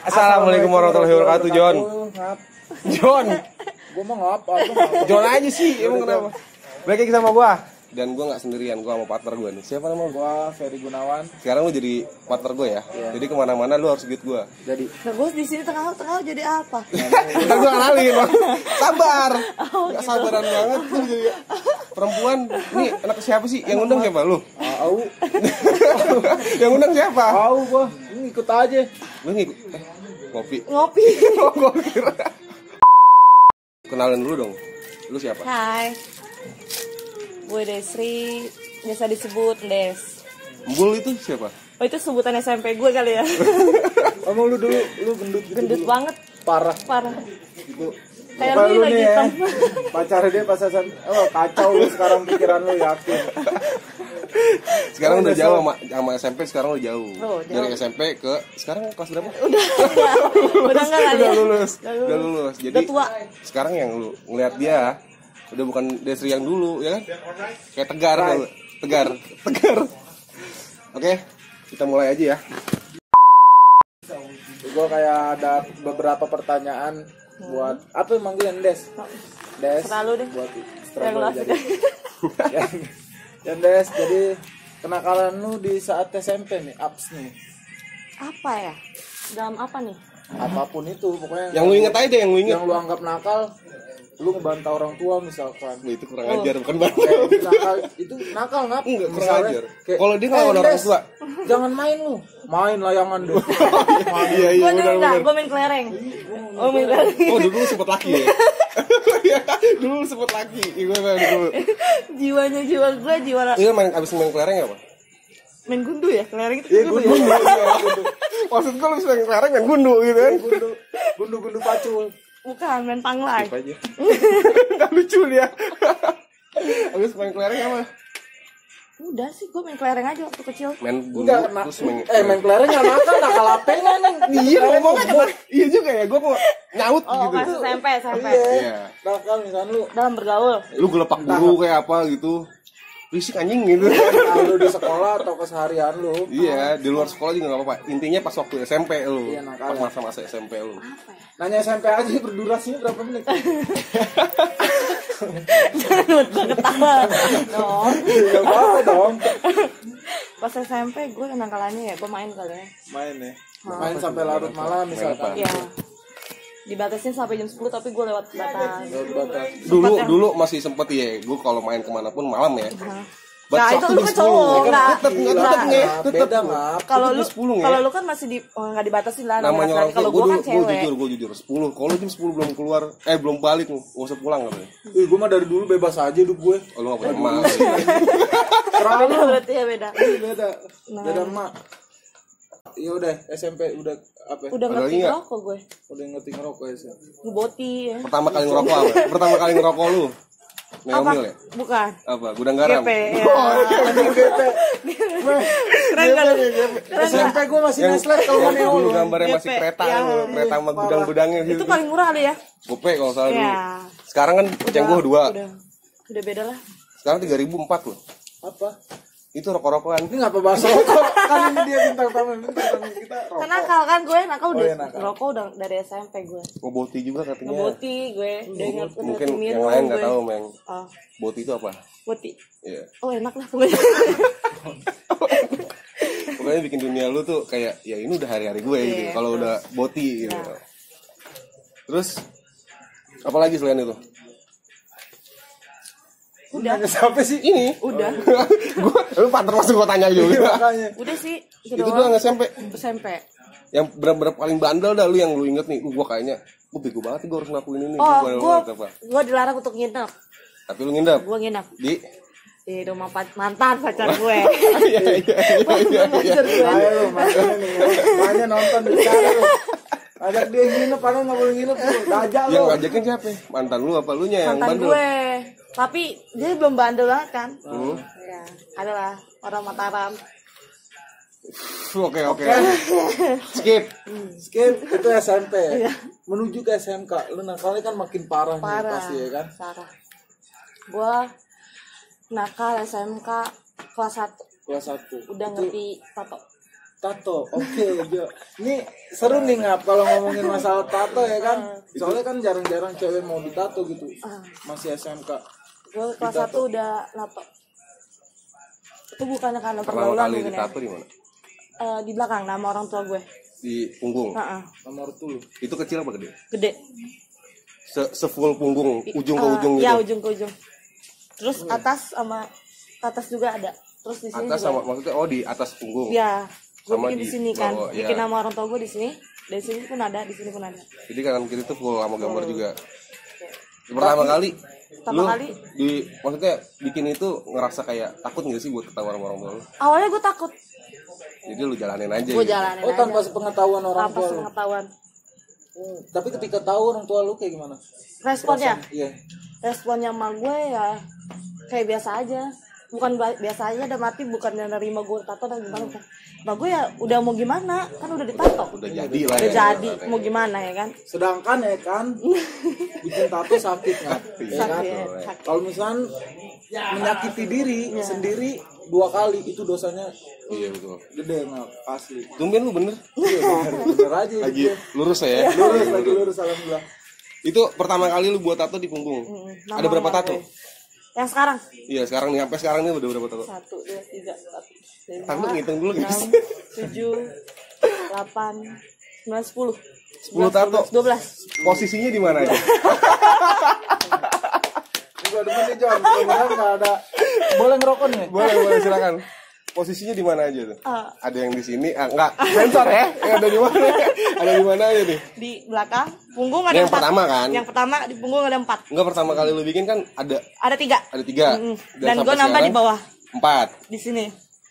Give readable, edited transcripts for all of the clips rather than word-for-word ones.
Assalamualaikum warahmatullahi wabarakatuh, John. John. Gua mau ngapa? John aja sih, emang kenapa? Balik lagi sama gua. Dan gua nggak sendirian, gua sama partner gua nih. Siapa nama lu? Gua Ferry Gunawan. Sekarang lu jadi partner gua ya. Yeah. Jadi kemana-mana lu harus ikut gua. Jadi. Nah, gua di sini tengah-tengah jadi apa? Ntar gua kenalin. Sabar. Gak gitu. Sabaran banget tuh jadi perempuan. Nih anak siapa sih? Yang undang siapa lu? Au. Yang undang siapa? Au gua. Ini ikut aja. Lu ngikut. Ngopi. Ngopi. Oh, gua kira. Kenalin dulu dong. Lu siapa? Hai. Gue Desri, biasa disebut Des. Mbul itu siapa? Oh, itu sebutan SMP gue kali ya. Emang lu dulu gendut gitu. Gendut dulu. banget. Parah. Gitu. Kayak Bapak lu lagi nih ya, hitam. pacarnya dia pas kacau lu sekarang pikiran lu, yakin. Sekarang udah jauh sama SMP, sekarang udah jauh. Oh, jauh. Dari SMP ke sekarang kelas berapa? Udah enggak kali ya? Udah lulus. Jadi udah tua. Sekarang yang lu ngeliat dia udah bukan Desri yang dulu, ya kan? Kayak tegar. Oke, kita mulai aja ya. Gue kayak ada beberapa pertanyaan buat apa manggilin Des? Des. Selalu deh. Buat Yang jadi. Yang Des, jadi kenakalan lu di saat SMP nih, ups nih. Apa ya? Dalam apa nih? Apapun itu, pokoknya. Yang lu inget aja deh, yang lu inget. Yang lu anggap nakal, lu ngebantah orang tua misalkan. Nah, itu kurang ajar, bukan banget. Itu nakal ngap? Enggak, kurang Misalnya, ajar. kayak, Kalau dia ngelawan orang tua, jangan main lu. Main layangan deh. iya Gue dulu enggak, benar. gue main kelereng. Oh, main kelereng. Oh, dulu sempet laki ya. Dulu sempet laki. Gue main dulu. Jiwa gue jiwa. Iya, abis main kelereng apa? Main gundu ya, kelereng itu. Iya, gundu. Maksud gue lu main kelereng yang gundu gitu kan? Gundu pacul. Bukan, main panglai. Apa aja? Gak lucu dia. Abis main kelereng apa? Udah sih, gue main kelereng aja waktu kecil. Main gundu, Enggak, terus main kelereng gak nakal apenya nih. Iya, ngomongnya cepet. Iya juga ya, gue mau nyaut Oh, gitu. pas SMP. Iya. Nakal misalkan lu. Dalam bergaul. Lu gelepak guru kayak apa gitu. Risik anjing gitu. Lu di sekolah atau keseharian lu. Iya, di luar sekolah juga gak apa-apa. Intinya pas waktu SMP lu. Iya, nakal. Pas masa-masa SMP lu. Apa ya? Nanya SMP aja berdurasinya berapa menit? Jangan buat gue ketawa dong. Gak apa-apa dong. Pas SMP gue kenakalannya ya gue main kali ya. Main ya. Main sampai larut malam misalkan. Iya. Dibatasin sampai jam 10 tapi gue lewat batas. Dulu masih sempet ya. Gue kalau main kemana pun malam ya. Nah itu lu kan cowok nggak. Beda nggak. Kalau lu kan masih nggak dibatasin lah. Namanya orang kalau gue kan cewek. gue jujur 10. Kalau jam 10 belum keluar, belum balik, nggak usah pulang katanya. Gue mah dari dulu bebas aja hidup gue. Oh, lu nggak punya emak. Beda berarti ya beda. Beda emak. Ya udah SMP udah apa? Udah ngerti ngerokok gue. Udah ngerti ngerokok ya sih. Ngeboti ya. Pertama kali ngerokok apa? Pertama kali ngerokok lu? Neomil ya? Bukan. Apa? Gudang garam? GP ya. GP. Keren kan? SMP gue masih Nestle kalau Yang dulu gambarnya masih kereta, kereta sama gudang-gudangnya gitu. Itu paling murah kali ya? Gope kalau salah dulu. Iya. Sekarang kan cengguh 2. Udah beda lah. Sekarang 3.000 4 loh. Apa? Itu rokok-rokokan. Ini ngapa bahas rokok? Kan ini dia bintang tamu kita rokok. Kan nakal kan gue, nakal udah iya, nakal. ngerokok udah dari SMP gue. Boti juga katanya. Ngeboti gue, udah ngerti Mungkin minum yang lain nggak gue. tahu, Meng. Oh, Boti itu apa? boti. Iya. Oh enak lah pokoknya. Pokoknya bikin dunia lu tuh kayak ya ini udah hari-hari gue gitu. Iya, Kalau udah boti gitu. Nah. Terus apa lagi selain itu? Udah. Siapa sih? Ini. Udah. Lu partner langsung gue tanya juga. Makanya. Udah sih. Itu doang SMP. SMP. Yang benar-benar paling bandel dah lu yang lu inget nih. Gue kayaknya gue bego banget nih gue harus ngelakuin ini. Oh, gue dilarang untuk nginep. Tapi lu nginep. Gue nginep Di rumah mantan pacar gue. Iya. Ayo lu, makanya nonton di sana lu. Ajak dia nginep, padahal nggak boleh nginep lu. Dajal lu. Yang ngajakin siapa? Mantan lu apa lu nya yang Mantan bandel? gue. Tapi dia belum bandel banget kan. Ya, adalah orang Mataram. Oke. Skip. Itu SMP. Menuju ke SMK. Lu nakalnya kan makin parah nih pasti ya kan. Parah. Gua nakal SMK kelas 1. Kelas 1. Udah ngerti tato. tato. Oke, Jo. Ini seru nih Ngap kalau ngomongin masalah tato ya kan. Soalnya kan jarang-jarang cewek mau ditato gitu. Masih SMK. Gue kelas 1 udah nato. Itu bukannya karena Pertama pergaulan kali mungkin ya. ditato di mana? Di belakang nama orang tua gue. Di punggung. Heeh. Nomor tuh. Itu kecil apa gede? Gede. Sefull punggung, ujung ke ujung gitu. Ya, ujung ke ujung. Terus atas juga ada. Terus di sini Atas juga. sama maksudnya di atas punggung. Ya, gue Sama bikin di di sini kan. bawah, ya. Bikin nama orang tua gue di sini. Dari sini pun ada, di sini pun ada. Jadi kanan kiri tuh full sama gambar juga. Pertama kali Pertama lu kali maksudnya bikin itu ngerasa kayak takut nggak sih buat ketahuan sama orang tua lu? awalnya gue takut. Jadi lu jalanin aja Gue gitu. jalanin Oh, aja. tanpa sepengetahuan orang Tanpa tua lu. pengetahuan. Tapi ketika tahu orang tua lu kayak gimana? Responnya? Iya. Responnya sama gue ya kayak biasa aja. Bukan biasa aja, ada mati bukan yang nerima gue tato dan gimana kan. Nah gue ya udah mau gimana, kan udah ditato. Udah jadi lah Udah ya. jadi, mau gimana ya kan. Sedangkan ya kan bikin tato sakit Ngap. Ya kan? Sakit. Kalau misalnya menyakiti diri sendiri 2 kali itu dosanya Iya betul. gede Ngap, asli. Tumben lu bener. Iya bener aja Lagi gitu. lurus ya. Lurus alhamdulillah. Itu pertama kali lu buat tato di punggung. Nama Ada berapa nama tato? gue. Yang sekarang? Iya sekarang nih sampai sekarang nih udah berapa tato? 1, 2, 3, 4, 5, Tahu ngitung dulu guys. 6, 7, 8, 9, 10. 10 tato. 12. Posisinya di mana aja? Ini gua demen nih John, mudah-mudahan nggak ada. Boleh ngerokok nih? Boleh silakan. Posisinya di mana aja tuh? Ah. Ada yang di sini, enggak. Sensor ya? Ada di mana? Ada di mana aja nih? Di belakang punggung ada Yang 4. pertama kan? Yang pertama di punggung ada 4. Enggak, pertama kali lu bikin kan ada Ada 3. 3. Dan gue nambah di bawah 4. di sini.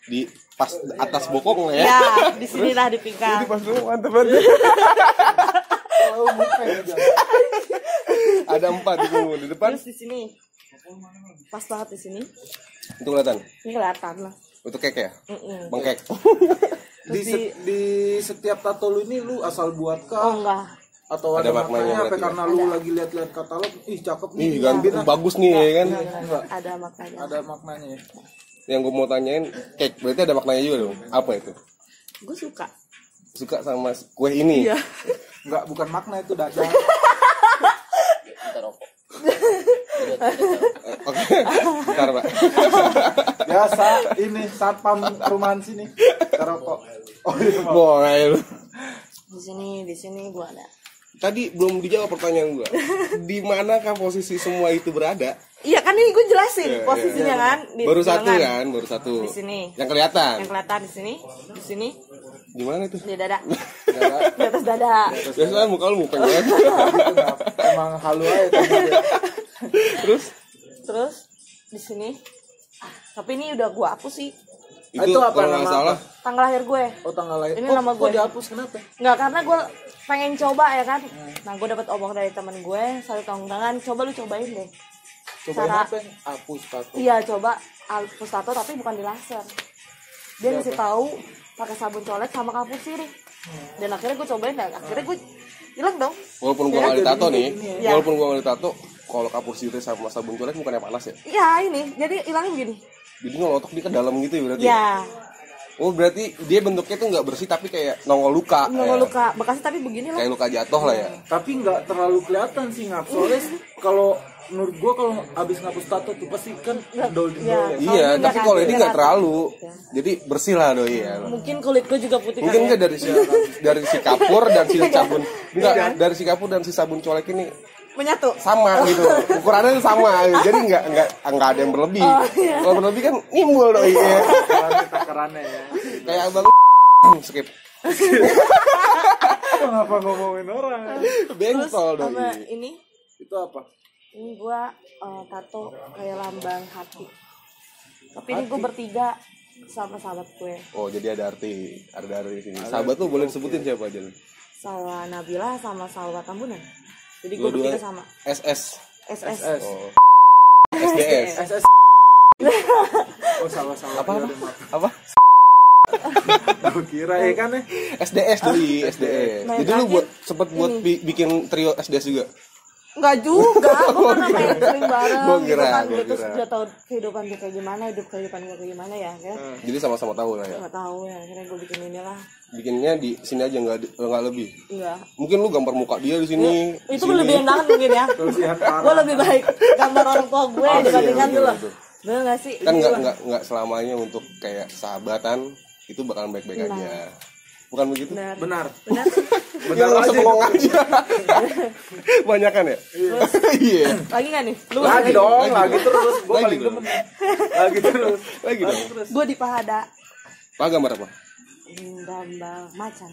Di pas atas bokong ya. Ya, di sinilah di pinggang. Pas dulu mantep banget. Oh, bukan ya John. Ada 4 di punggung di depan. Terus di sini. Pas banget di sini. Itu kelihatan. Ini kelihatan lah. Itu kek ya? Mm-mm. Bengkek. Di setiap tato lu ini lu asal buat kah? Oh enggak. Atau Ada ada maknanya maknanya apa berarti karena lu lagi lihat-lihat katalog, ih cakep nih. Ih, ganteng, bagus nih ya kan. Enggak. Ada makanya. Ada maknanya ya. Yang gue mau tanyain, kek berarti ada maknanya juga dong. Apa itu? Gue suka. Suka sama kue ini? Iya. Enggak, bukan makna itu dada. Oke. Bentar, Pak. Biasa ini satpam perumahan sini. Rokok. Oh, iya, Pak. Bohong aja lu. Di sini gue ada. Tadi belum dijawab pertanyaan gua. Di manakah posisi semua itu berada? Iya kan ini gue jelasin Iya, posisinya kan. Di Baru satu lengan. kan, baru satu. Di sini. Yang kelihatan. Yang kelihatan di sini, Di mana itu? di dada, Dada. di atas dada. Biasanya muka lu mukanya. Emang halu aja tadi dia. Terus di sini. Tapi ini udah gue hapus sih. Itu apa kalau nggak nama salah Tanggal lahir gue. Oh, tanggal lahir. Ini Kok- nama kok gue. dihapus kenapa? Nggak, karena gue pengen coba ya kan. Nah gue dapat omong dari temen gue, satu tangan, coba lu cobain deh. Cobain Cara- apa? Hapus tato. Iya coba hapus tato tapi bukan di laser. Dia ngasih tahu pakai sabun colek sama kapur sirih. Dan akhirnya gue cobain dan akhirnya gue hilang dong. walaupun gua nggak ditato nih, Iya. walaupun gua nggak ditato, kalau kapur sirih sama sabun colek bukannya panas ya? Iya ini, jadi hilangnya begini. Jadi ngelotok di ke dalam gitu ya berarti? Ya, Oh berarti dia bentuknya tuh nggak bersih tapi kayak nongol luka. nongol ya. luka bekasnya tapi begini lah. Kayak luka jatuh lah ya. Tapi nggak terlalu kelihatan sih Ngap. Soalnya kalau menurut gua kalau abis ngapus tato tuh pasti kan dol-dol Iya. ya. Iya, ini tapi nggak kalau kan, ini nggak nggak kan. terlalu. Jadi bersih lah doi ya. Mungkin kulit gue juga putih Mungkin kan enggak ya. dari si kapur dan si sabun. Enggak, dari si kapur dan si sabun colek ini Menyatu. sama gitu. Ukurannya sama gitu. Jadi enggak ada yang berlebih. Kalau berlebih kan nimbul doi ya. Takarannya ya. Kayak abang skip. Kenapa ngomongin orang? Bentol doi. Sama ini Itu apa? gua tato kayak lambang hati. Tapi ini gue bertiga sama sahabat gue. Oh, jadi ada arti di sini. Sahabat lu boleh sebutin siapa aja lu? Sama Nabila sama Salwa Tambunan. Jadi gue Dua-dua bertiga sama. SS. SS. Oh. SDS. SS. Oh, salah-salah. Apa? Apa? Tahu kira ya kan ya? SDS doi, SDS. Nah, Jadi lu terakhir sempet buat bikin trio SDS juga. Enggak juga, gue pernah main sering bareng. Gua Gitu kira, kan, gua terus kira. udah tahu kehidupan dia kayak gimana, kehidupan gue kayak gimana ya, kan? Jadi sama-sama tahu lah ya. Nggak tahu ya, akhirnya gue bikin ini lah. Bikinnya di sini aja nggak lebih. Enggak. Mungkin lu gambar muka dia di sini. Itu lebihan banget mungkin ya. Kelebihan parah. Gue lebih baik gambar orang tua gue dibandingkan iya, tuh loh. betul. Bener nggak sih? Kan Gitu. nggak selamanya untuk kayak sahabatan itu bakalan baik-baik Nah. aja. Bukan begitu? Benar. Benar. Benar. Ya nggak usah bohong aja. Banyak kan ya? Iya. Lagi nggak nih? Lu Lagi dong, lagi terus. Gue Lagi paling dong. demen. Lagi terus. Lagi dong. Gue di Pahada. Pak gambar apa? Gambar macan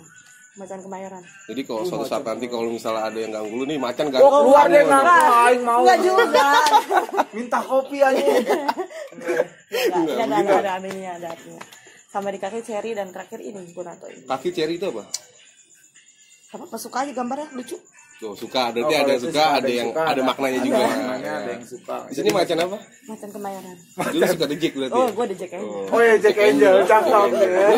Kemayoran. Jadi kalau suatu saat nanti kalau misalnya ada yang ganggu lu nih macan Gua keluar deh ganggu. ngapain mau. Enggak juga. Minta kopi aja. Enggak ada aminnya, ada artinya. Sama di kaki cherry dan terakhir ini gue natoin. Kaki cherry itu apa? Apa suka aja gambarnya lucu. Tuh suka, berarti Oh, ada kalau yang itu suka, suka, ada yang suka, ada maknanya juga. Maknanya ada yang suka. Di sini macan apa? Macan Kemayoran. Dulu suka The Jack berarti. Oh, ya? gue ada Jack ya. Oh ya Jack Angel, cakep ya.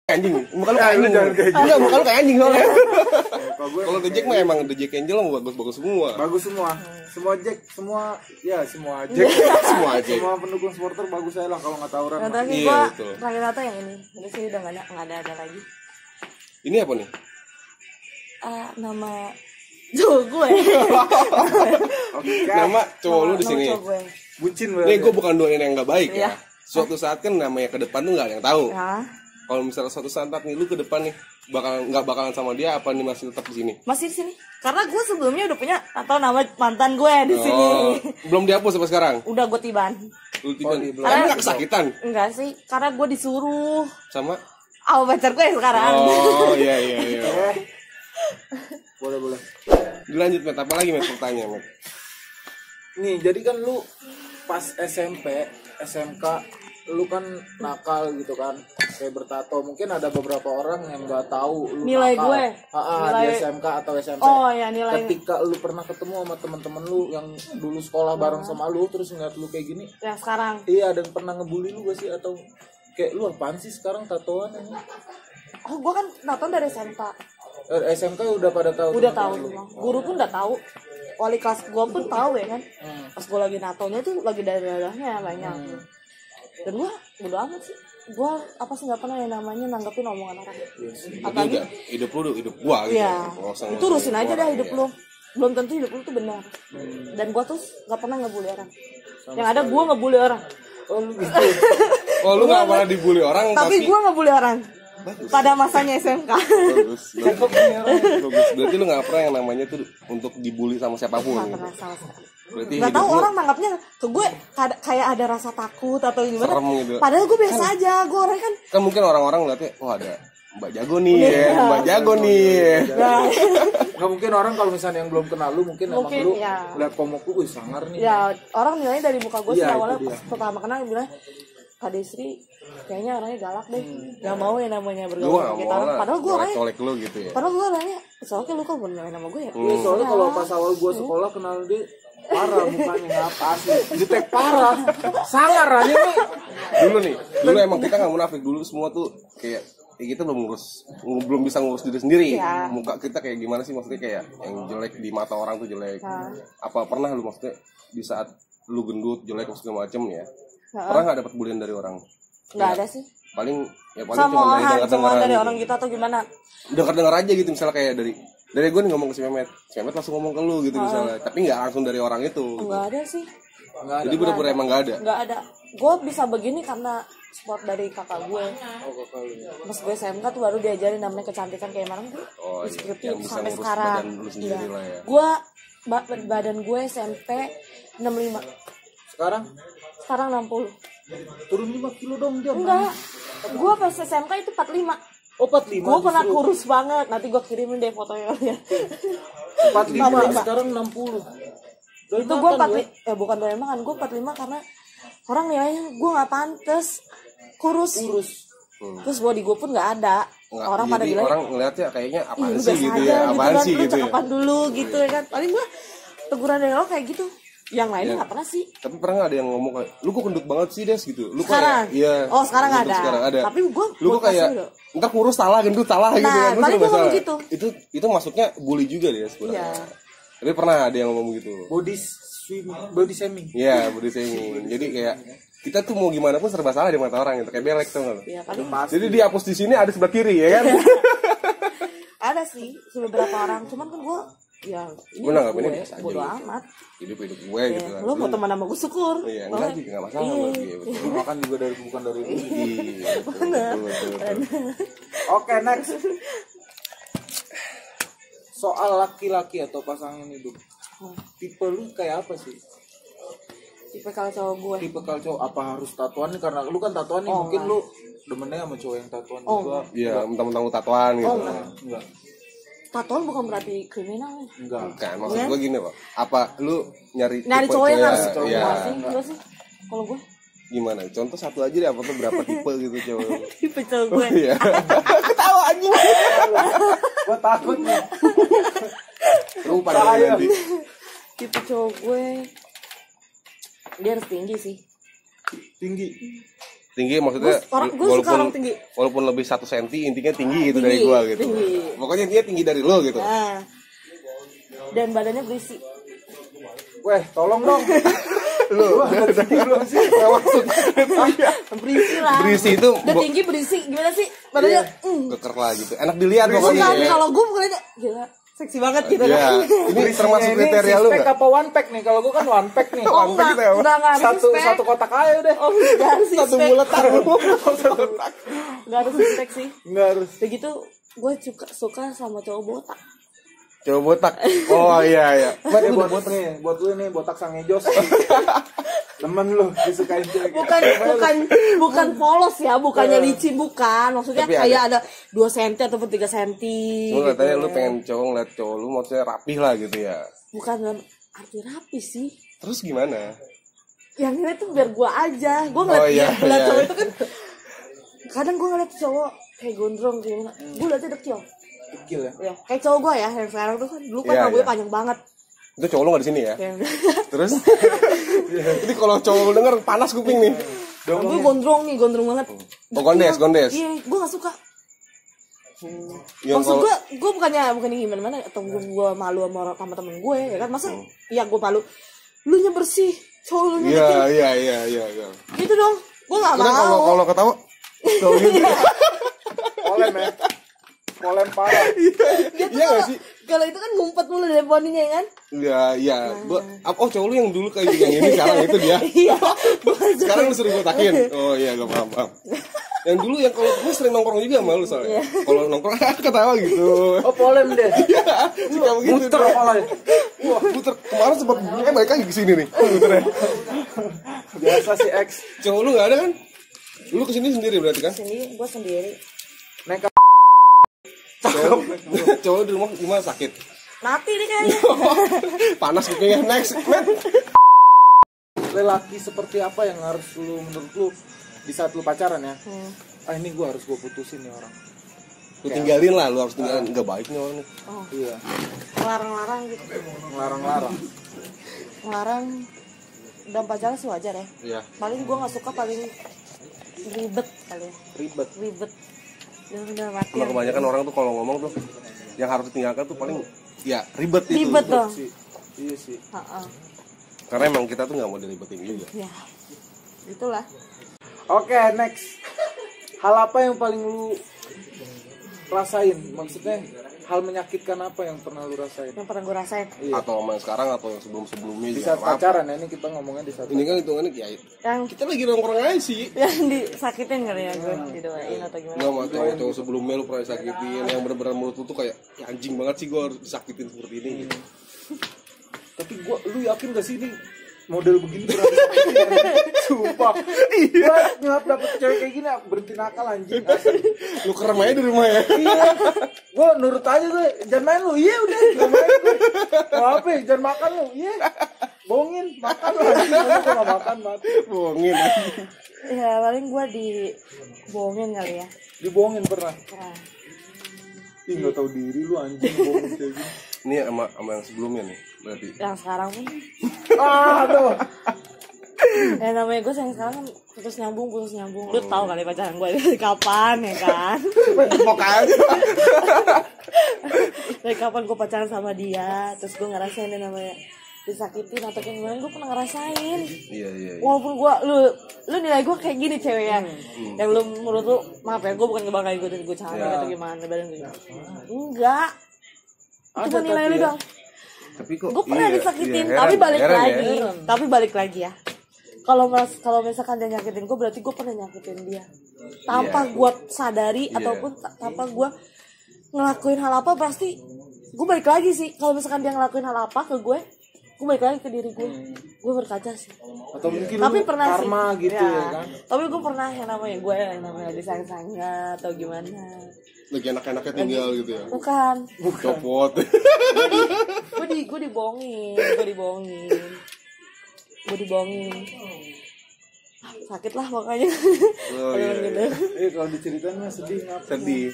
Anjing, muka lu kayak Ya, lu anjing. jangan kayak gitu. Enggak, muka lu kayak anjing soalnya. Kalau gue Kalau The Jack mah emang The Jack Angel mah bagus-bagus semua. bagus semua. Semua Jack, semua Jack. Semua aja. Semua pendukung supporter bagus saya lah kalau nggak tawuran. Yang mah. terakhir Iya, gue betul. terakhir nato yang ini. Ini sih udah nggak ada lagi. Ini apa nih? Nama cowok gue. Oke. Nama cowok lu di Nama sini. cowok gue. Bucin Nih berarti. gue bukan doain yang nggak baik Iya. ya. Suatu saat kan namanya ke depan tuh nggak ada yang tahu. Ya, Kalau misalnya suatu saat nih lu ke depan nih nggak bakalan sama dia apa nih masih tetap di sini? masih di sini. Karena gue sebelumnya udah punya atau nama mantan gue di sini. Oh, belum dihapus sampai sekarang. Udah gue tiban. Lu tiba belum. Tapi nggak kesakitan Enggak sih, karena gue disuruh sama? sama pacar gue sekarang. Oh iya. Boleh. Dilanjut Met, apa lagi Met pertanyaan Met? Nih, jadi kan lu pas SMP, SMK lu kan nakal gitu kan, kayak bertato. Mungkin ada beberapa orang yang nggak tahu lu Nilai nakal. gue. Di Nilai- SMK atau SMP. Oh ya nilai. Ketika lu pernah ketemu sama temen-temen lu yang dulu sekolah bareng sama lu, terus ngeliat lu kayak gini, Ya sekarang. iya, dan pernah ngebully lu gak sih? Atau kayak lu apaan sih sekarang tatoan ini? Oh gue kan naton dari SMK. SMK udah pada tahu. Udah teman-teman tahu lu? semua. Guru pun udah tahu. Wali kelas gue pun tahu ya kan. Hmm. Pas gue lagi natonya tuh lagi darah-darahnya banyak. Dan gue bodo amat sih. Gue apa sih nggak pernah yang namanya nanggepin omongan orang. Jadi Apalagi udah hidup lu hidup gua gitu. ya Nggak usah itu urusin aja dah hidup ya. lu. Belum tentu hidup lu tuh benar. Dan gue tuh nggak pernah ngebully orang. Yang ada gue ngebully orang. Oh lu gitu. Oh lu nggak pernah dibully orang Tapi gue ngebully orang. Pada masanya SMK. bagus. Bagus. Berarti lu nggak pernah yang namanya tuh untuk dibully sama siapapun. Nggak Gitu. pernah sama sekali. Berarti Nggak hidup tahu lu orang nanggapnya ke gue kayak ada rasa takut atau gimana. serem gitu. Padahal gue biasa aja. Gue orang kan Kan mungkin orang-orang ngeliatnya, oh ada Mbak Jago nih, ya. Mbak Jago nih. nah, Nggak mungkin orang kalau misalnya yang belum kenal lu mungkin emang Mungkin, lu ya. lihat komuk lu, wih sangar nih. ya orang nilainya dari muka gue sih Iya, awalnya itu dia. pas pertama kenal bilang Kak Desri kayaknya orangnya galak deh. Gak mau yang namanya Lu bergaul nggak sama kita mau orang. lah, Padahal gue orangnya colek lu gitu ya. Padahal gue orangnya soalnya lu kan bener nama gue ya. Iya, soalnya kalau pas awal gua sekolah kenal dia parah mukanya ngapa asli. Jutek parah. Sangar aja nih. Dulu emang kita nggak munafik dulu semua tuh kayak kita belum bisa ngurus diri sendiri. Iya. Muka kita kayak gimana sih maksudnya kayak yang jelek di mata orang tuh jelek. Nah. Apa pernah lu maksudnya di saat lu gendut jelek segala macem ya? Nah. Pernah nggak dapat bulian dari orang? Nggak ada sih. Paling cuma Sama orang, cuma dengar-dengaran dari gitu. orang kita atau gimana? Dengar aja gitu misalnya kayak dari gue nih ngomong ke si Mehmet langsung ngomong ke lu gitu misalnya, tapi nggak langsung dari orang itu. Nggak ada sih. Enggak ada. Jadi bener-bener emang nggak ada. Nggak ada. Gue bisa begini karena support dari kakak gue. Oh, kakak lu. Pas gue SMK tuh baru diajarin namanya kecantikan kayak mana tuh. Oh, iya. Deskriptif Yang bisa sampai ngurus sekarang. badan lu sendiri Iya. lah ya. Gue badan gue SMP 65. Sekarang Sekarang 60. turun 5 kilo dong dia. Enggak. Gue pas SMK itu 45. Oh, 45. Gue pernah justru. kurus banget. Nanti gue kirimin deh fotonya kalian. 45 sekarang 60. Itu gue 45. Bukan doyan makan. Gue 45 karena orang nilainya gue nggak pantes kurus. Terus body gue pun nggak ada. Nggak, Orang pada jadi bilang, orang ngeliatnya kayaknya "Ih, apaan lu sih biasa gitu aja ya, gitu apaan kan, sih lu gitu ya. cakapan dulu gitu ya kan." Paling gue teguran dari lo kayak gitu. Yang lainnya nggak pernah sih. Tapi pernah nggak ada yang ngomong kayak, lu kok gendut banget sih Des gitu. Lu Sekarang? kayak, iya. Oh, sekarang gendut ada. Sekarang ada. Tapi gua lu kok kayak, kasih dulu. ntar kurus salah, gendut salah gitu Nah, kan. Lu paling serba gua ngomong salah. gitu. Itu maksudnya bully juga dia sebenarnya. Iya. Tapi pernah ada yang ngomong gitu. Body shaming. Iya, body shaming. Jadi kayak kita tuh mau gimana pun serba salah di mata orang gitu, kayak belek tuh nggak lo? Ya paling Jadi dihapus di sini ada sebelah kiri ya kan? ada sih beberapa orang, cuman kan gue ya ini Gue nanggapinnya gue biasa aja bodo gitu. amat. Hidup gue Ya, gitu kan. lo mau teman sama gue syukur. Iya, enggak sih, enggak masalah Iya. buat dia. Betul. Lu makan juga bukan dari lu. Iya, betul. Oke, next. Soal laki-laki atau pasangan hidup. Tipe lu kayak apa sih? Tipe kalau cowok gue. Tipe kalau cowok apa harus tatuan nih? Karena lu kan tatuan nih, mungkin lu demennya sama cowok yang tatuan juga. Iya, mentang-mentang lu tatuan gitu. Enggak. Tatoan bukan berarti kriminal ya. Enggak. Kan maksud gue gini loh. Apa lu nyari Nyari tipe cowok yang harus cewek? cowok Iya. sih, enggak sih? Kalau gue Gimana? Contoh satu aja deh, apa tuh berapa tipe gitu cowok? tipe cowok gue. Iya. Ketawa anjing. Gua takut nih. Lu pada nanti. Tipe cowok gue dia harus tinggi sih. Tinggi. Tinggi maksudnya Gue suka orang tinggi. walaupun lebih 1 cm intinya tinggi gitu Tinggi, dari gua gitu. tinggi. Pokoknya dia tinggi dari lo gitu. Nah, dan badannya berisi. Weh, tolong dong. Lu udah belum sih? Nggak masuk. Berisi lah. Berisi itu Udah tinggi berisi gimana sih? Badannya keker lah gitu. Enak dilihat bukan pokoknya ya. kalau gue bukannya gila seksi banget gitu Iya. kan. Ini termasuk Ini kriteria six lu pack enggak? apa one pack nih? Kalau gua kan one pack nih. Oh One pack enggak, gitu ya, Pak? udah enggak Satu kotak aja udah. Oh enggak harus six Satu pack. buletan. Enggak harus six pack sih. Enggak harus. Begitu gue suka sama cowok botak. Coba botak. Oh iya. Buat buat lu nih botak sang ejos. Temen lu disukain cewek. Bukan polos ya, bukannya licin bukan. Maksudnya Tapi kayak ada 2 cm ataupun 3 cm. Lu katanya lu ya. pengen cowok ngeliat cowok lu maksudnya rapih lah gitu ya. Bukan dalam arti rapi sih. Terus gimana? Yang ini tuh biar gua aja. Gua Oh, ngeliat iya, ngeliat iya. cowok itu kan. Kadang gua ngeliat cowok kayak gondrong kayak gimana. Gua liatnya dekil. Kecil ya. Ya, kayak cowok gua ya yang sekarang tuh kan dulu kan Iya, rambutnya iya. panjang banget. Itu cowok lu gak di sini ya? Kayak Terus? Jadi kalau cowok lu denger panas kuping nih. rambut gondrong banget. Oh, gondes. Iya, gua gak suka. Yang Maksud kalau gue bukannya gimana atau gue malu sama temen gue ya kan masa iya gue malu lu nya bersih cowok lu nya kecil Iya. gitu dong gue nggak Karena mau kalau ketawa kalau gitu. Polem ya. Polem parah. Iya gak sih? kalau itu kan ngumpet mulu dari poninya kan Iya. Oh, cowok lu yang dulu kayak yang ini sekarang itu dia. iya Sekarang lu sering botakin. Oh iya, gak paham. Yang dulu yang kalau gue sering nongkrong juga sama lu soalnya. Kalau nongkrong ketawa gitu. Oh, polem deh. Suka begitu. Muter kepala. Wah, muter. Kemarin sempat balik lagi ke sini nih. Muternya. Biasa si X. Cowok lu enggak ada kan? Lu kesini sendiri berarti kan? sendiri gue sendiri Nekat. Cowok di rumah gimana sakit? mati nih kayaknya Panas kupingnya. Next. Lelaki seperti apa yang harus lu menurut lu di saat lu pacaran ya? Ini gua harus putusin nih orang. Lu tinggalin lah, lu harus tinggalin. Enggak baik nih orang nih. Iya. ngelarang gitu Ngelarang-larang. ngelarang dalam pacaran sih wajar ya Iya. paling gue nggak suka paling ribet kali ya Ribet. udah mati Karena kebanyakan orang tuh kalau ngomong tuh yang harus ditinggalkan tuh paling ya ribet itu. ribet dong Iya sih. Karena emang kita tuh nggak mau diribetin juga. ya itulah Oke, next. Hal apa yang paling lu rasain? Maksudnya hal menyakitkan apa yang pernah lu rasain? yang pernah gue rasain Iya. Atau sama yang sekarang atau yang sebelum-sebelumnya Di juga saat apa. pacaran ya, ini kita ngomongnya di saat Ini kan hitungannya ya yang kita lagi nongkrong aja sih. yang disakitin kali ya gue didoain atau gimana Nggak mau cowok sebelumnya lu pernah disakitin yang bener-bener menurut lu tuh kayak ya anjing banget sih gue harus disakitin seperti ini gitu. Tapi lu yakin gak sih ini model begini pernah disakitin? Sumpah. Gua nyelap dapet cewek kayak gini berhenti nakal anjing. Asli. Lu kerem aja di rumah ya. Iya. Gua nurut aja gue. Jangan main lu. Iya udah. Jangan main gue. Mau apa? Jangan makan lu. Iya. Bohongin. Makan lu. Anjing. Gua gak makan mati. Bohongin. ya paling gue dibohongin kali ya Dibohongin pernah. nah, Ih gak tau diri lu anjing. Bohongin kayak gini. Ini sama yang sebelumnya nih berarti. yang sekarang pun Aduh. Namanya gue sayang sekarang kan putus nyambung. Lu tahu kali pacaran gue dari kapan ya kan? Pokoknya Dari kapan gue pacaran sama dia, terus gue ngerasain yang namanya disakitin atau kayak gimana, gue pernah ngerasain. Iya. Walaupun lu nilai gue kayak gini cewek ya, yang lu menurut lu, maaf ya, gue bukan ngebanggain gue cara atau gimana, badan gue enggak, cuma nilai lu dong. Tapi kok Gue pernah disakitin, tapi balik lagi ya. Kalau misalkan dia nyakitin gue, berarti gue pernah nyakitin dia tanpa gue sadari ataupun tanpa gue ngelakuin hal apa, pasti gue balik lagi sih. Kalau misalkan dia ngelakuin hal apa ke gue balik lagi ke diri gue berkaca sih. Atau mungkin tapi lu pernah karma sih, gitu ya kan. Tapi gue pernah yang namanya disayang-sayangnya atau gimana, lagi enak-enaknya tinggal gitu ya. bukan Copot. gue dibohongin sakit lah makanya. Kalau diceritain mah sedih ngapa? Sedih.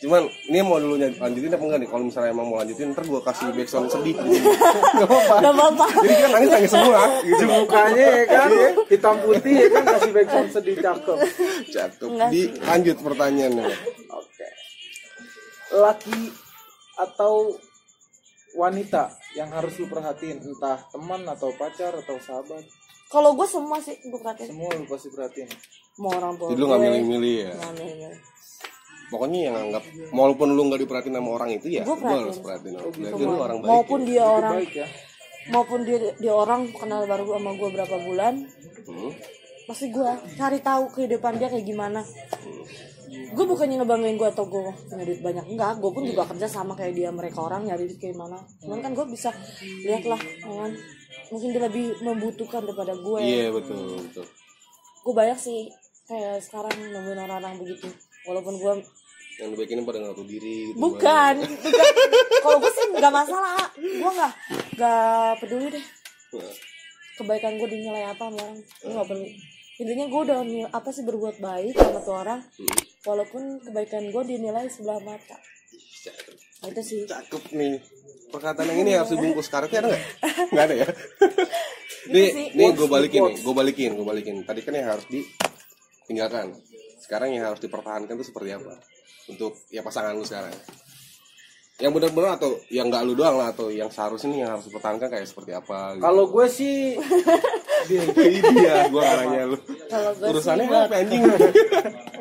Cuman ini mau dulu lanjutin apa enggak nih? Kalau misalnya emang mau lanjutin, ntar gue kasih backsound sedih. Gak apa-apa. Jadi kita nangis semua. Gitu mukanya ya kan, hitam putih ya kan, kasih background sedih cakep. Lanjut pertanyaannya. Oke. Laki atau wanita yang harus lu perhatiin, entah teman atau pacar atau sahabat? Kalau gue semua sih gue perhatiin. Semua lu pasti perhatiin. Mau orang tua. Jadi lu nggak milih-milih ya? Nggak milih-milih. Pokoknya yang anggap, walaupun lu nggak diperhatiin sama orang itu ya, gue harus perhatiin. Berarti lu orang baik. Maupun ya? dia orang, Baik ya. maupun dia orang kenal baru sama gue berapa bulan, pasti gue cari tahu kehidupan dia kayak gimana. Gue bukannya ngebanggain gue atau gue punya duit banyak, enggak. Gue pun juga kerja sama kayak dia, mereka orang nyari duit kayak mana. Cuman kan gue bisa lihat lah, kan mungkin dia lebih membutuhkan daripada gue. Iya betul. Gue banyak sih kayak sekarang nemuin orang-orang begitu. Walaupun gue yang dibaikin pada ngaku diri gitu. bukan. Kalau gue sih nggak masalah, gue nggak peduli deh kebaikan gue dinilai apa sama orang, gue nggak peduli. Intinya gue udah apa sih berbuat baik sama tuh orang, walaupun kebaikan gue dinilai sebelah mata. Itu sih Cakep nih. Perkataan yang ini harus dibungkus karetnya ada nggak? Nggak ada ya. Nih gue balikin. Tadi kan yang harus ditinggalkan. Sekarang yang harus dipertahankan itu seperti apa? Untuk ya pasangan lu sekarang. Yang benar-benar atau yang nggak lu doang lah, atau yang seharusnya yang harus dipertahankan kayak seperti apa? Gitu. Kalau gue sih dia gue ngarangnya lu. kalau gue Urusannya sih apa anjing?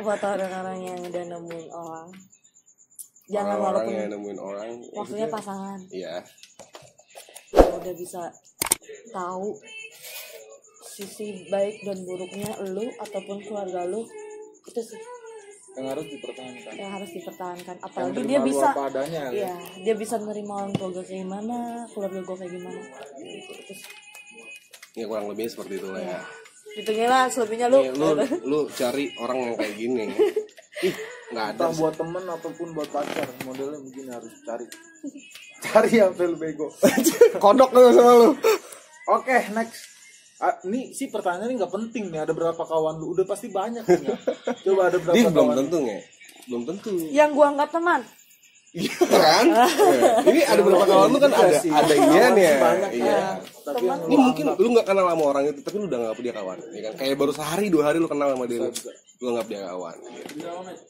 buat orang-orang yang udah nemuin orang, jangan Orang walaupun yang nemuin orang. maksudnya pasangan, Iya. udah bisa tahu sisi baik dan buruknya lu ataupun keluarga lu, itu sih yang harus dipertahankan. Apalagi Yang dia terima lu bisa apa adanya, ya dia bisa nerima orang tua gue kayak gimana, keluarga gue kayak gimana, itu sih. Ya kurang lebih seperti itu lah ya. Gitu lah, selebihnya lu. Lu cari orang yang kayak gini. Ih, nggak ada. Entah buat temen ataupun buat pacar, modelnya begini harus cari. Cari yang lu bego. Kodok lu sama lu. Oke, next. Ini sih pertanyaan ini nggak penting nih. Ada berapa kawan lu? Udah pasti banyak nih. Ya? Coba ada berapa Dia kawan? belum tentu nggak? Belum tentu. Yang gua anggap teman. Iya kan? Ini ada berapa kawan lu kan ada iya nih ya. Iya. Tapi yang Ini mungkin lu nggak kenal sama orang itu, tapi lu udah nganggap dia kawan, ya kan? Kayak baru sehari 2 hari lu kenal sama dia, lu nganggap dia kawan. Gitu.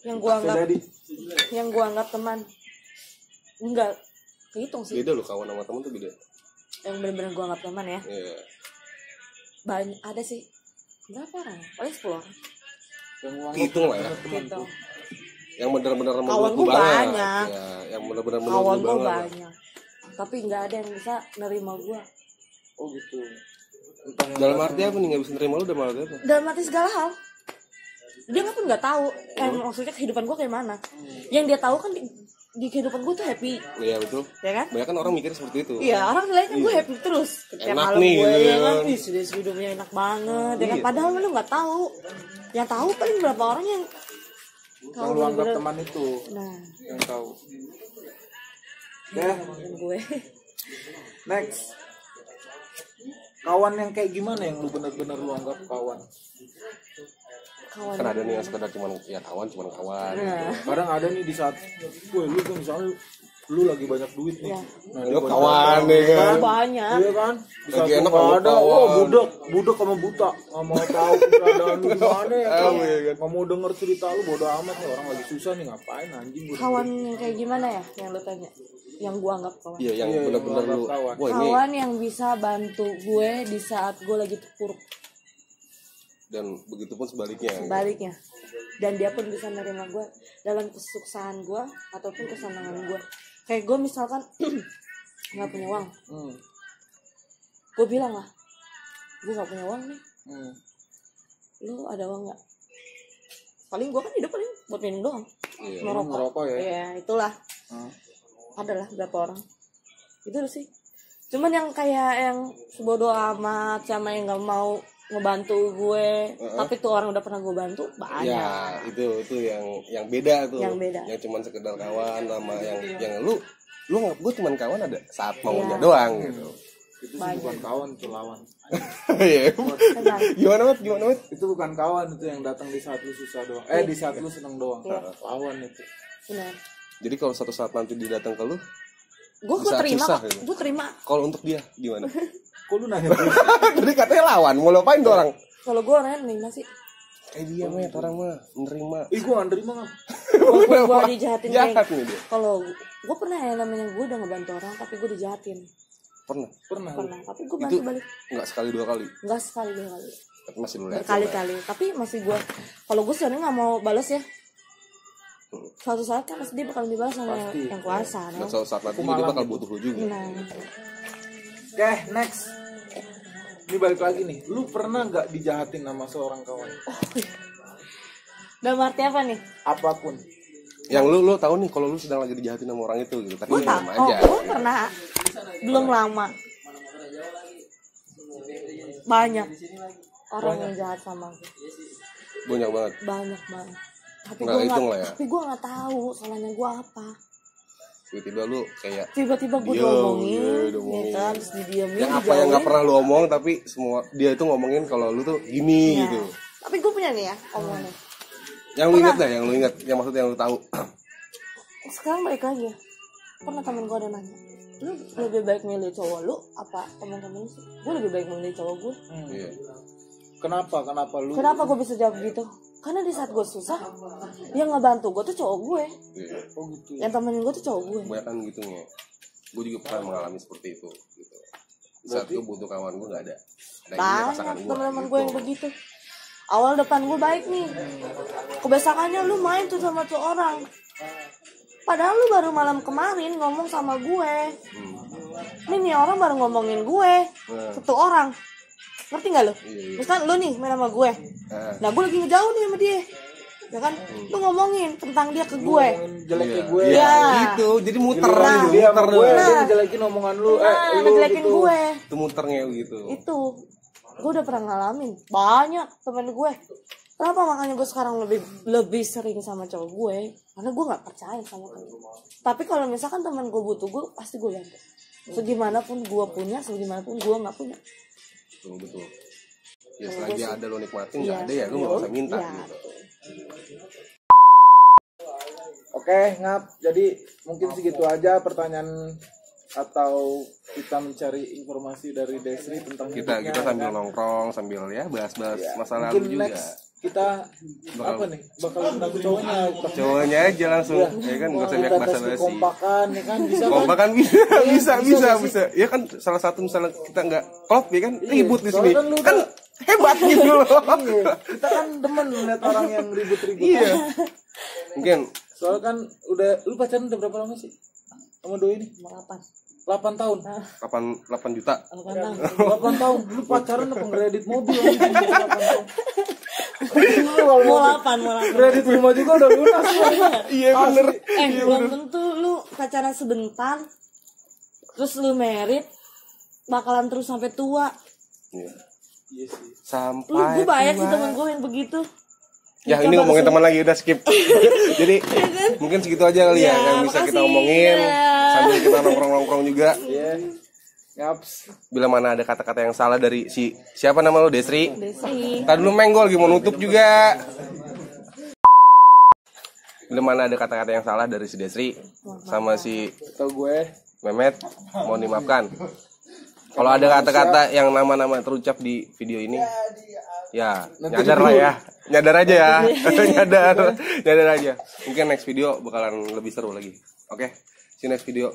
Yang gua anggap teman. Enggak kehitung sih. Beda lu kawan sama teman tuh beda. Yang benar-benar gua anggap teman ya. Iya. Banyak ada sih. Berapa orang? Paling 10 orang. Hitung lah ya. Gitu. Yang benar-benar Kawan menurut gua banget. banyak. Ya, yang benar-benar menurut Kawan lu gua banget. banyak. Tapi nggak ada yang bisa nerima gua. Oh gitu. Dalam arti apa nih, nggak bisa nerima lu dalam arti apa? Dalam arti segala hal. Dia nggak tahu. Maksudnya kehidupan gua kayak mana. Yang dia tahu kan di kehidupan gua tuh happy. Iya betul. Ya kan? Banyak kan orang mikir seperti itu. Iya, orang nilai kan gue happy terus. Setiap Enak malam nih, gue gitu ya kan, kan. sudah hidupnya enak banget. Ya kan? Iya. Padahal lu nggak tahu. Yang tahu paling berapa orang yang Kalau lu anggap teman itu Nah, yang tahu. temen gue. Next. Kawan yang kayak gimana yang lu benar-benar lu anggap kawan? Kawan. Kan ada nih yang sekedar cuman ya kawan. Nah, Kadang ada nih di saat gue lu tuh misalnya lu lagi banyak duit nih. Ya. Nah, Yo kawan nih kan. Banyak. Iya kan? Di Lagi satu enak nggak sama ada, kawan. oh budak sama buta, nggak mau tahu keberadaan lu gimana ya kan? Iya kan. Nggak mau denger cerita lu, bodo amat nih orang lagi susah nih ngapain anjing gua. Kawan yang kayak gimana ya yang lu tanya? Yang gua anggap kawan. Iya, yang Iya, benar-benar yang lu. kawan. Wah, ini Kawan yang bisa bantu gue di saat gue lagi terpuruk. dan begitu pun sebaliknya. Sebaliknya. Dan dia pun bisa menerima gue dalam kesuksesan gue ataupun kesenangan gue. Kayak gue misalkan nggak punya uang, gue bilang lah, gue nggak punya uang nih. Lu ada uang nggak? Paling gue kan hidup paling buat minum doang, Iya, ngerokok ya? Iya itulah. Adalah berapa orang? Itu sih. Cuman yang kayak yang sebodoh amat sama yang nggak mau ngebantu gue, tapi tuh orang udah pernah gue bantu banyak. Ya, itu yang beda tuh. Yang beda. Yang cuman sekedar kawan sama yang lu nggak, gue cuman kawan ada saat maunya doang gitu. Itu sih bukan kawan, itu lawan. Iya. Benar. Gimana Mat? Itu bukan kawan, itu yang datang di saat lu susah doang. Di saat lu seneng doang. Lawan itu. Benar. Jadi kalau suatu saat nanti dia datang ke lu, Gue Saat terima susah kok. gitu. Gue terima. kalau untuk dia gimana? Kok lu nanya terus? Jadi katanya lawan, mau lo apain tuh orang? Kalau gue orangnya nerima sih. Dia Met, orang mah menerima. Gue gak nerima kan. Gue dijahatin Jahat kayak. nih dia. Kalau gue pernah ya namanya gue udah ngebantu orang tapi gue dijahatin. Pernah? Pernah. Tapi gue Itu bantu balik. nggak sekali dua kali, Enggak sekali dua kali. tapi masih lu lihat. Berkali-kali. Tapi masih gue. Kalau gue sebenarnya nggak mau balas ya. Suatu saat kan pasti dia bakal dibalas sama Pasti. yang kuasa. Dan No? suatu saat nanti dia bakal butuh lu juga. Nah, Oke, next. Ini balik lagi nih. Lu pernah nggak dijahatin sama seorang kawan? dalam arti apa nih? Apapun. Yang lu tahu nih kalau lu sedang lagi dijahatin sama orang itu gitu. Tapi Gue lu tak. diam Oh, aja. gue pernah. Belum lama. Banyak orang yang jahat sama gue. Banyak banget. Banyak banget. Tapi Nggak gue hitung lah ya. Tapi gue nggak tahu salahnya gue apa. Tiba-tiba lu kayak Tiba-tiba gue Diam, diomongin, diomongin. ya kan, terus didiemin, yang apa yang nggak pernah lu omong, tapi semua dia itu ngomongin kalau lu tuh gini Ya. gitu. Tapi gue punya nih ya omongannya. Yang lu ingat dah, yang lu ingat, yang maksudnya yang lu tahu. Sekarang balik lagi ya. Pernah temen gue ada nanya, lu lebih baik milih cowok lu apa temen-temen sih? Gue lebih baik milih cowok gue. Iya. Kenapa lu? Kenapa gue bisa jawab gitu? Karena di saat gue susah, yang ngebantu gue tuh cowok gue. Iya. Oh gitu. Yang temenin gue tuh cowok gue. Kebanyakan gitu nge. Gue juga pernah mengalami seperti itu. Gitu. Saat gue butuh kawan gue nggak ada. Nah, ini pasangan Banyak gue. temen-temen Gitu. gue yang begitu. Awal depan gue baik nih. Kebiasaannya lu main tuh sama tuh orang. Padahal lu baru malam kemarin ngomong sama gue. Nih orang baru ngomongin gue ke tuh orang. Ngerti gak lu? Iya. Misalkan lu nih main sama gue. Nah gue lagi ngejauh nih sama dia. Ya kan? Lu ngomongin tentang dia ke gue. Jeleknya gue. Iya. Iya. Gitu. Jadi muter Nah, gitu. Dia sama Muter gue, doang. dia ngejelekin omongan lu. Nah, Lu ngejelekin gitu. gue. Itu muternya gitu. Itu gue udah pernah ngalamin banyak temen gue. Kenapa makanya gue sekarang lebih sering sama cowok gue? Karena gue nggak percaya sama temen. Tapi kalau misalkan teman gue butuh gue pasti gue bantu. Segimanapun gue punya, segimanapun gue nggak punya. Betul. Ya selagi ada lo nikmatin, Iya, nggak ada ya lu nggak usah minta iya. gitu. Oke, ngap. Jadi mungkin segitu aja pertanyaan atau kita mencari informasi dari Desri tentang Kita hidupnya, sambil kan? nongkrong sambil ya bahas-bahas Ya, masalah mungkin lalu juga. next kita apa nih? Bakal undang cowoknya. Cowoknya aja langsung, ya kan nggak usah banyak Kita tes basa-basi. kekompakan, ya kan? Bisa kan? Kompak kan bisa. Ya kan salah satu misalnya kita nggak klop ya kan ribut di sini. soalnya kan lu Kan hebat gitu loh. Iya, kita kan demen melihat orang yang ribut-ribut. Iya. Mungkin Soalnya kan lu pacaran udah berapa lama sih? Sama doi ini? 8 tahun. 8 juta. 8 tahun. Lu pacaran apa ngeredit mobil anjing 8 tahun. Mau 8. Kredit rumah juga udah lunas. Iya bener. Belum tentu lu pacaran sebentar, terus lu merit, bakalan terus sampai tua. Iya. Iya sih. Sampai Gue banyak sih tua. temen gue yang begitu. Ya ini ngomongin teman lagi udah skip. Jadi mungkin segitu aja kali ya, Ya, yang bisa kita makasih. omongin Ya. sambil kita nongkrong-nongkrong juga. Iya. Yaps. Bila mana ada kata-kata yang salah dari siapa nama lo Desri? Desi. Tadi dulu Meng, gue lagi mau nutup juga. Bila mana ada kata-kata yang salah dari si Desri sama si Atau gue Mehmet, mohon dimaafkan. Kalau ada kata-kata yang nama-nama terucap di video ini, ya nyadar lah ya, nyadar aja ya, nyadar aja. Mungkin next video bakalan lebih seru lagi. Oke, see you next video,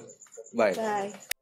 bye. Bye.